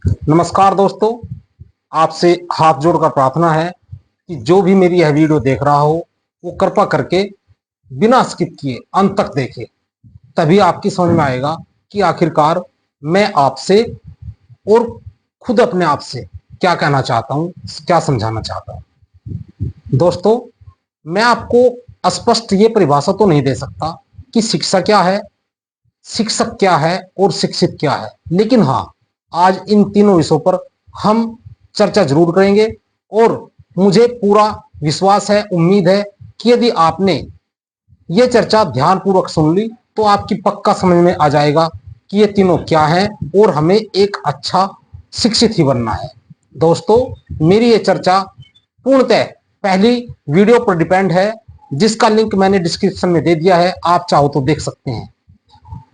नमस्कार दोस्तों, आपसे हाथ जोड़कर प्रार्थना है कि जो भी मेरी यह वीडियो देख रहा हो वो कृपा करके बिना स्किप किए अंत तक देखे। तभी आपकी समझ में आएगा कि आखिरकार मैं आपसे और खुद अपने आप से क्या कहना चाहता हूँ, क्या समझाना चाहता हूँ। दोस्तों, मैं आपको स्पष्ट ये परिभाषा तो नहीं दे सकता कि शिक्षा क्या है, शिक्षक क्या है और शिक्षित क्या है, लेकिन हाँ, आज इन तीनों विषयों पर हम चर्चा जरूर करेंगे। और मुझे पूरा विश्वास है, उम्मीद है कि यदि आपने ये चर्चा ध्यानपूर्वक सुन ली तो आपकी पक्का समझ में आ जाएगा कि ये तीनों क्या हैं और हमें एक अच्छा शिक्षित ही बनना है। दोस्तों, मेरी ये चर्चा पूर्णतः पहली वीडियो पर डिपेंड है, जिसका लिंक मैंने डिस्क्रिप्शन में दे दिया है, आप चाहो तो देख सकते हैं।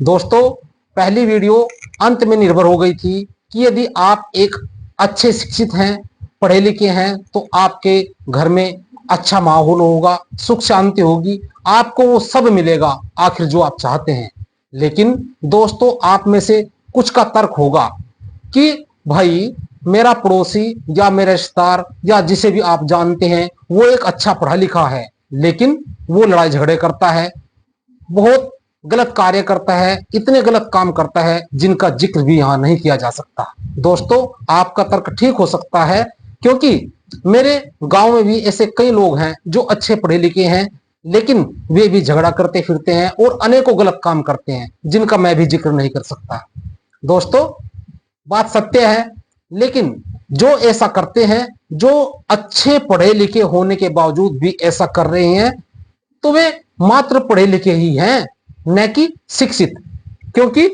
दोस्तों, पहली वीडियो अंत में निर्भर हो गई थी कि यदि आप एक अच्छे शिक्षित हैं, पढ़े लिखे हैं, तो आपके घर में अच्छा माहौल होगा, सुख शांति होगी, आपको वो सब मिलेगा आखिर जो आप चाहते हैं। लेकिन दोस्तों, आप में से कुछ का तर्क होगा कि भाई, मेरा पड़ोसी या मेरा रिश्तेदार या जिसे भी आप जानते हैं वो एक अच्छा पढ़ा लिखा है, लेकिन वो लड़ाई झगड़े करता है, बहुत गलत कार्य करता है, इतने गलत काम करता है जिनका जिक्र भी यहां नहीं किया जा सकता। दोस्तों, आपका तर्क ठीक हो सकता है, क्योंकि मेरे गांव में भी ऐसे कई लोग हैं जो अच्छे पढ़े लिखे हैं, लेकिन वे भी झगड़ा करते फिरते हैं और अनेकों गलत काम करते हैं जिनका मैं भी जिक्र नहीं कर सकता। दोस्तों, बात सत्य है, लेकिन जो ऐसा करते हैं, जो अच्छे पढ़े लिखे होने के बावजूद भी ऐसा कर रहे हैं, तो वे मात्र पढ़े लिखे ही हैं, न कि शिक्षित। क्योंकि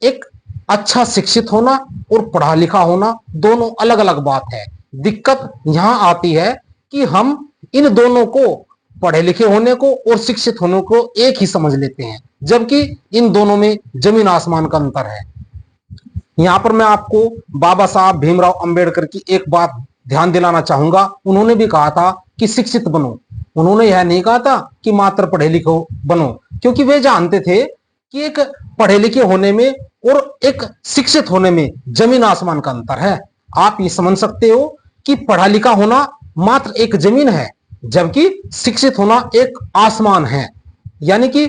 एक अच्छा शिक्षित होना और पढ़ा लिखा होना दोनों अलग अलग बात है। दिक्कत यहां आती है कि हम इन दोनों को, पढ़े लिखे होने को और शिक्षित होने को, एक ही समझ लेते हैं, जबकि इन दोनों में जमीन आसमान का अंतर है। यहां पर मैं आपको बाबा साहब भीमराव अंबेडकर की एक बात ध्यान दिलाना चाहूंगा। उन्होंने भी कहा था कि शिक्षित बनो। उन्होंने यह नहीं कहा था कि मात्र पढ़े लिखे बनो, क्योंकि वे जानते थे कि एक पढ़े लिखे होने में और एक शिक्षित होने में जमीन आसमान का अंतर है। आप ये समझ सकते हो कि पढ़ा लिखा होना मात्र एक जमीन है, जबकि शिक्षित होना एक आसमान है। यानी कि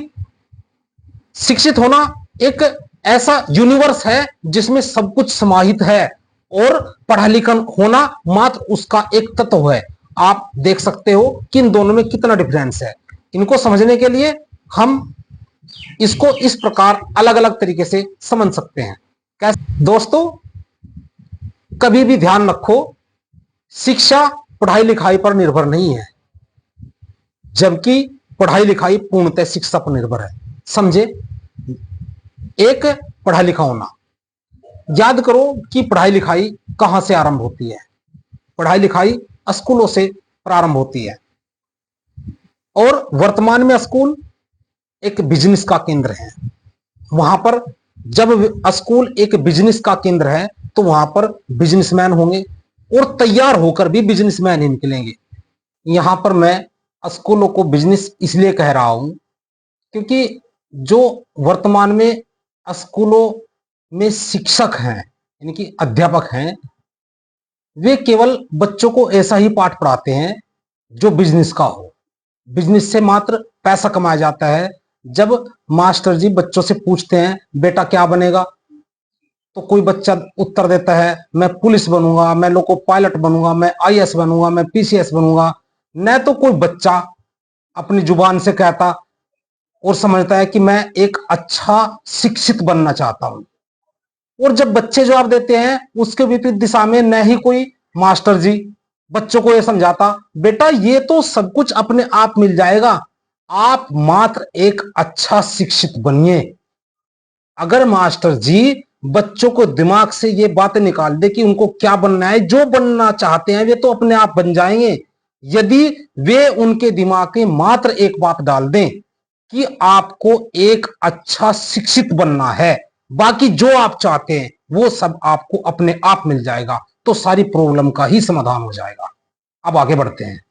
शिक्षित होना एक ऐसा यूनिवर्स है जिसमें सब कुछ समाहित है, और पढ़ा लिखा होना मात्र उसका एक तत्व है। आप देख सकते हो कि इन दोनों में कितना डिफरेंस है। इनको समझने के लिए हम इसको इस प्रकार अलग अलग तरीके से समझ सकते हैं। कैसे? दोस्तों, कभी भी ध्यान रखो, शिक्षा पढ़ाई लिखाई पर निर्भर नहीं है, जबकि पढ़ाई लिखाई पूर्णतः शिक्षा पर निर्भर है। समझे? एक पढ़ा लिखा होना, याद करो कि पढ़ाई लिखाई कहां से आरंभ होती है। पढ़ाई लिखाई स्कूलों से प्रारंभ होती है, और वर्तमान में स्कूल एक बिजनेस का केंद्र है। वहां पर जब स्कूल एक बिजनेस का केंद्र है, तो वहां पर बिजनेसमैन होंगे, और तैयार होकर भी बिजनेसमैन ही निकलेंगे। यहां पर मैं स्कूलों को बिजनेस इसलिए कह रहा हूं, क्योंकि जो वर्तमान में स्कूलों में शिक्षक हैं, यानी कि अध्यापक हैं, वे केवल बच्चों को ऐसा ही पाठ पढ़ाते हैं जो बिजनेस का हो। बिजनेस से मात्र पैसा कमाया जाता है। जब मास्टर जी बच्चों से पूछते हैं बेटा क्या बनेगा, तो कोई बच्चा उत्तर देता है मैं पुलिस बनूंगा, मैं लोको पायलट बनूंगा, मैं आईएएस बनूंगा, मैं पीसीएस बनूंगा। न तो कोई बच्चा अपनी जुबान से कहता और समझता है कि मैं एक अच्छा शिक्षित बनना चाहता हूं। और जब बच्चे जवाब देते हैं, उसके विपरीत दिशा में न ही कोई मास्टर जी बच्चों को यह समझाता बेटा ये तो सब कुछ अपने आप मिल जाएगा, आप मात्र एक अच्छा शिक्षित बनिए। अगर मास्टर जी बच्चों को दिमाग से ये बातें निकाल दे कि उनको क्या बनना है, जो बनना चाहते हैं वे तो अपने आप बन जाएंगे, यदि वे उनके दिमाग में मात्र एक बात डाल दें कि आपको एक अच्छा शिक्षित बनना है, बाकी जो आप चाहते हैं वो सब आपको अपने आप मिल जाएगा, तो सारी प्रॉब्लम का ही समाधान हो जाएगा। अब आगे बढ़ते हैं।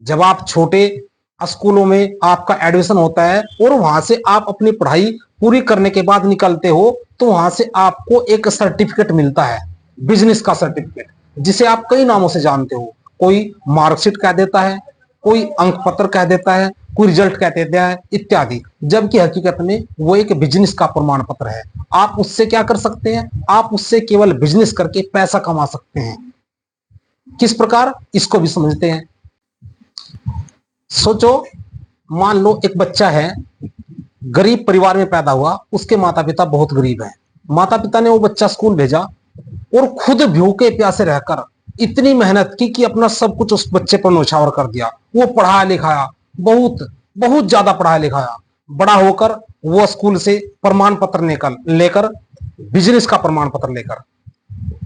जब आप छोटे स्कूलों में आपका एडमिशन होता है और वहां से आप अपनी पढ़ाई पूरी करने के बाद निकलते हो, तो वहां से आपको एक सर्टिफिकेट मिलता है। बिजनेस का सर्टिफिकेट, जिसे आप कई नामों से जानते हो। कोई मार्कशीट कह देता है, कोई अंक पत्र कह देता है, कोई रिजल्ट कह देता है इत्यादि, जबकि हकीकत में वो एक बिजनेस का प्रमाण पत्र है। आप उससे क्या कर सकते हैं? आप उससे केवल बिजनेस करके पैसा कमा सकते हैं। किस प्रकार, इसको भी समझते हैं। सोचो, मान लो एक बच्चा है, गरीब परिवार में पैदा हुआ, उसके माता पिता बहुत गरीब हैं। माता पिता ने वो बच्चा स्कूल भेजा और खुद भूखे प्यासे रहकर इतनी मेहनत की कि अपना सब कुछ उस बच्चे पर न्यौछावर कर दिया। वो पढ़ाया लिखाया, बहुत बहुत ज्यादा पढ़ाया लिखाया। बड़ा होकर वो स्कूल से प्रमाण पत्र लेकर बिजनेस का प्रमाण पत्र लेकर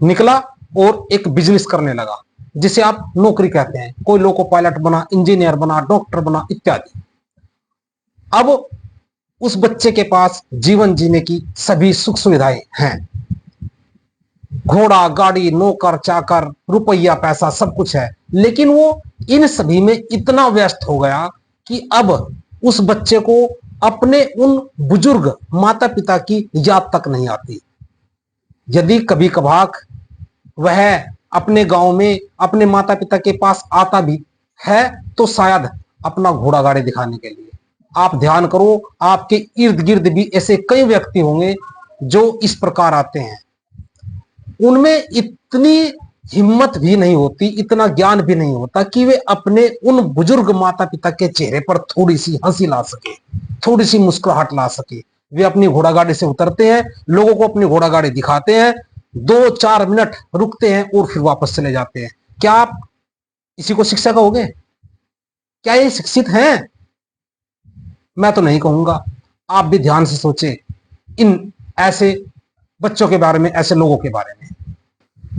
निकला और एक बिजनेस करने लगा, जिसे आप नौकरी कहते हैं। कोई लोको पायलट बना, इंजीनियर बना, डॉक्टर बना इत्यादि। अब उस बच्चे के पास जीवन जीने की सभी सुख सुविधाएं हैं। घोड़ा, गाड़ी, नौकर चाकर, रुपया, पैसा, सब कुछ है। लेकिन वो इन सभी में इतना व्यस्त हो गया कि अब उस बच्चे को अपने उन बुजुर्ग माता पिता की याद तक नहीं आती। यदि कभी कभार वह अपने गांव में अपने माता पिता के पास आता भी है तो शायद अपना घोड़ा गाड़ी दिखाने के लिए। आप ध्यान करो, आपके इर्द गिर्द भी ऐसे कई व्यक्ति होंगे जो इस प्रकार आते हैं। उनमें इतनी हिम्मत भी नहीं होती, इतना ज्ञान भी नहीं होता कि वे अपने उन बुजुर्ग माता पिता के चेहरे पर थोड़ी सी हंसी ला सके, थोड़ी सी मुस्कुराहट ला सके। वे अपनी घोड़ा गाड़ी से उतरते हैं, लोगों को अपनी घोड़ा गाड़ी दिखाते हैं, 2-4 मिनट रुकते हैं और फिर वापस चले जाते हैं। क्या आप इसी को शिक्षा कहोगे? क्या ये शिक्षित हैं? मैं तो नहीं कहूंगा। आप भी ध्यान से सोचें इन ऐसे बच्चों के बारे में, ऐसे लोगों के बारे में।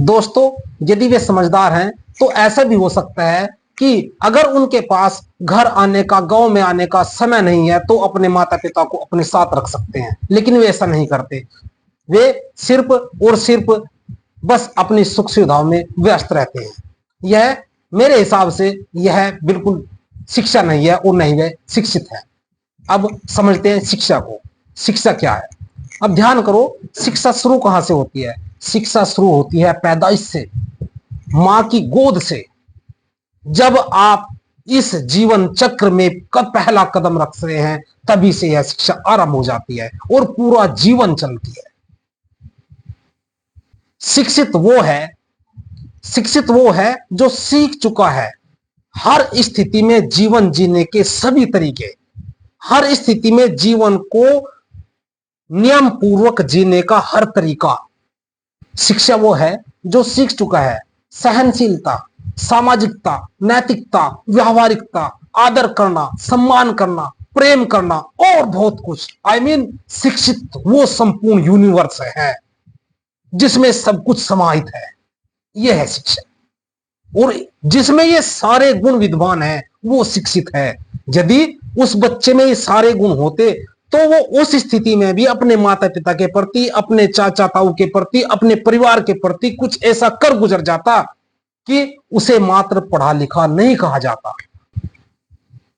दोस्तों, यदि वे समझदार हैं तो ऐसा भी हो सकता है कि अगर उनके पास घर आने का, गांव में आने का समय नहीं है तो अपने माता पिता को अपने साथ रख सकते हैं। लेकिन वे ऐसा नहीं करते। वे सिर्फ और सिर्फ बस अपनी सुख सुविधाओं में व्यस्त रहते हैं। यह मेरे हिसाब से यह बिल्कुल शिक्षा नहीं है और नहीं वे शिक्षित है। अब समझते हैं शिक्षा को। शिक्षा क्या है? अब ध्यान करो, शिक्षा शुरू कहां से होती है? शिक्षा शुरू होती है पैदाइश से, मां की गोद से। जब आप इस जीवन चक्र में पहला कदम रख रहे हैं, तभी से यह शिक्षा आरंभ हो जाती है और पूरा जीवन चलती है। शिक्षित वो है जो सीख चुका है हर स्थिति में जीवन जीने के सभी तरीके, हर स्थिति में जीवन को नियम पूर्वक जीने का हर तरीका। शिक्षा वो है जो सीख चुका है सहनशीलता, सामाजिकता, नैतिकता, व्यावहारिकता, आदर करना, सम्मान करना, प्रेम करना और बहुत कुछ। शिक्षित वो संपूर्ण यूनिवर्स है जिसमें सब कुछ समाहित है। यह है शिक्षा। और जिसमें ये सारे गुण विद्वान हैं वो शिक्षित है। यदि उस बच्चे में ये सारे गुण होते तो वो उस स्थिति में भी अपने माता पिता के प्रति, अपने चाचा ताऊ के प्रति, अपने परिवार के प्रति कुछ ऐसा कर गुजर जाता कि उसे मात्र पढ़ा लिखा नहीं कहा जाता।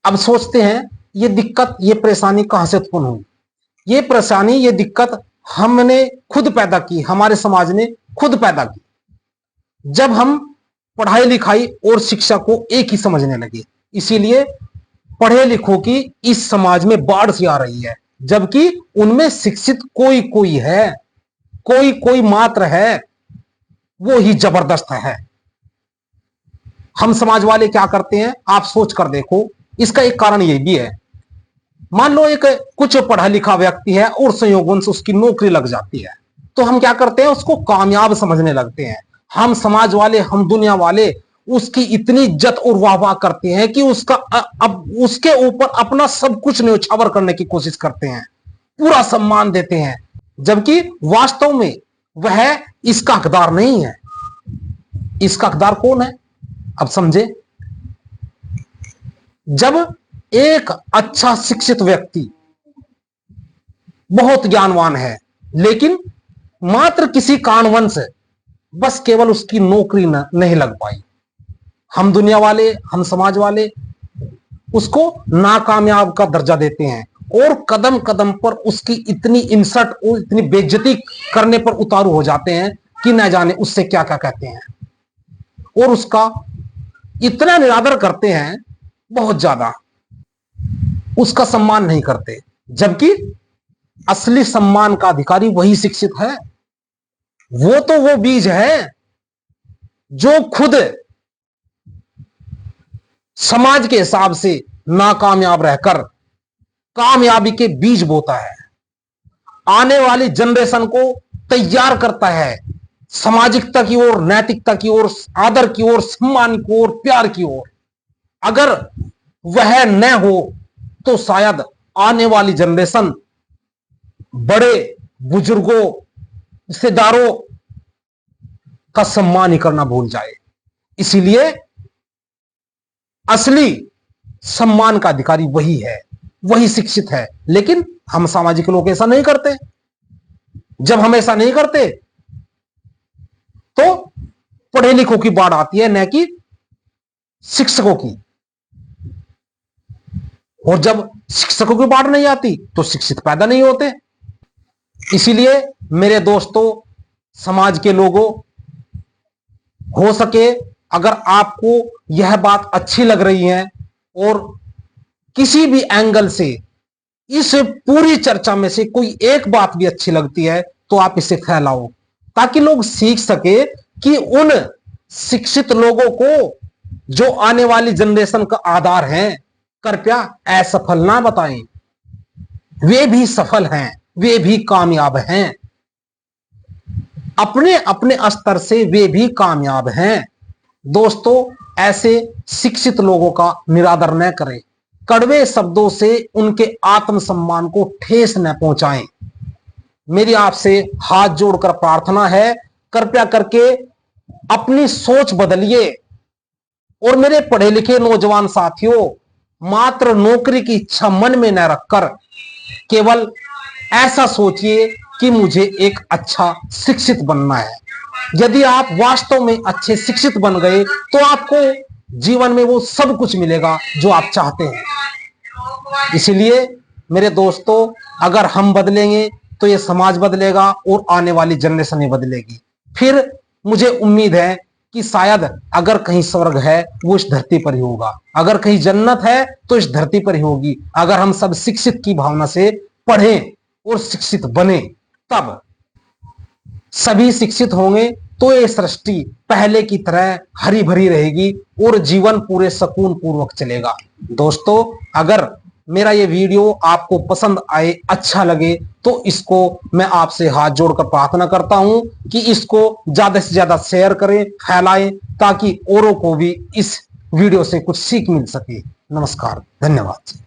अब सोचते हैं ये दिक्कत, ये परेशानी कहां से उत्पन्न हुई? ये परेशानी, ये दिक्कत हमने खुद पैदा की, हमारे समाज ने खुद पैदा की। जब हम पढ़ाई लिखाई और शिक्षा को एक ही समझने लगे, इसीलिए पढ़े लिखों की इस समाज में बाढ़ सी आ रही है, जबकि उनमें शिक्षित कोई कोई है, कोई कोई मात्र है, वो ही जबरदस्त है। हम समाज वाले क्या करते हैं, आप सोच कर देखो। इसका एक कारण यह भी है, मान लो एक कुछ पढ़ा लिखा व्यक्ति है और संयोगों से उसकी नौकरी लग जाती है, तो हम क्या करते हैं, उसको कामयाब समझने लगते हैं। हम समाज वाले, हम दुनिया वाले उसकी इतनी इज्जत और वाहवाह करते हैं कि अब उसके ऊपर अपना सब कुछ न्यौछावर करने की कोशिश करते हैं, पूरा सम्मान देते हैं, जबकि वास्तव में वह इसका हकदार नहीं है। इसका हकदार कौन है? अब समझे। जब एक अच्छा शिक्षित व्यक्ति बहुत ज्ञानवान है, लेकिन मात्र किसी कारणवश बस केवल उसकी नौकरी नहीं लग पाई, हम दुनिया वाले, हम समाज वाले उसको नाकामयाब का दर्जा देते हैं और कदम कदम पर उसकी इतनी इंसल्ट और इतनी बेइज्जती करने पर उतारू हो जाते हैं कि न जाने उससे क्या क्या कहते हैं, और उसका इतना निरादर करते हैं, बहुत ज्यादा उसका सम्मान नहीं करते। जबकि असली सम्मान का अधिकारी वही शिक्षित है। वो तो वो बीज है जो खुद समाज के हिसाब से नाकामयाब रहकर कामयाबी के बीज बोता है, आने वाली जनरेशन को तैयार करता है सामाजिकता की ओर, नैतिकता की ओर, आदर की ओर, सम्मान की ओर, प्यार की ओर। अगर वह न हो तो शायद आने वाली जनरेशन बड़े बुजुर्गों, रिश्तेदारों का सम्मान ही करना भूल जाए। इसीलिए असली सम्मान का अधिकारी वही है, वही शिक्षित है। लेकिन हम सामाजिक लोग ऐसा नहीं करते। जब हम ऐसा नहीं करते तो पढ़े लिखों की बाढ़ आती है, न कि शिक्षकों की। और जब शिक्षकों की बाढ़ नहीं आती तो शिक्षित पैदा नहीं होते। इसीलिए मेरे दोस्तों, समाज के लोगों, हो सके अगर आपको यह बात अच्छी लग रही है और किसी भी एंगल से इस पूरी चर्चा में से कोई एक बात भी अच्छी लगती है तो आप इसे फैलाओ, ताकि लोग सीख सके कि उन शिक्षित लोगों को जो आने वाली जनरेशन का आधार हैं, कृपया असफल ना बताएं। वे भी सफल हैं, वे भी कामयाब हैं, अपने अपने स्तर से वे भी कामयाब हैं। दोस्तों, ऐसे शिक्षित लोगों का निरादर न करें, कड़वे शब्दों से उनके आत्मसम्मान को ठेस न पहुंचाएं। मेरी आपसे हाथ जोड़कर प्रार्थना है, कृपया करके अपनी सोच बदलिए। और मेरे पढ़े लिखे नौजवान साथियों, मात्र नौकरी की इच्छा मन में न रखकर केवल ऐसा सोचिए कि मुझे एक अच्छा शिक्षित बनना है। यदि आप वास्तव में अच्छे शिक्षित बन गए तो आपको जीवन में वो सब कुछ मिलेगा जो आप चाहते हैं। इसलिए मेरे दोस्तों, अगर हम बदलेंगे तो ये समाज बदलेगा और आने वाली जनरेशन ही बदलेगी। फिर मुझे उम्मीद है कि शायद अगर कहीं स्वर्ग है वो इस धरती पर ही होगा, अगर कहीं जन्नत है तो इस धरती पर ही होगी। अगर हम सब शिक्षित की भावना से पढ़ें और शिक्षित बने, तब सभी शिक्षित होंगे तो ये सृष्टि पहले की तरह हरी भरी रहेगी और जीवन पूरे सुकून पूर्वक चलेगा। दोस्तों, अगर मेरा ये वीडियो आपको पसंद आए, अच्छा लगे, तो इसको मैं आपसे हाथ जोड़कर प्रार्थना करता हूं कि इसको ज्यादा से ज्यादा शेयर करें, फैलाएं, ताकि औरों को भी इस वीडियो से कुछ सीख मिल सके। नमस्कार, धन्यवाद।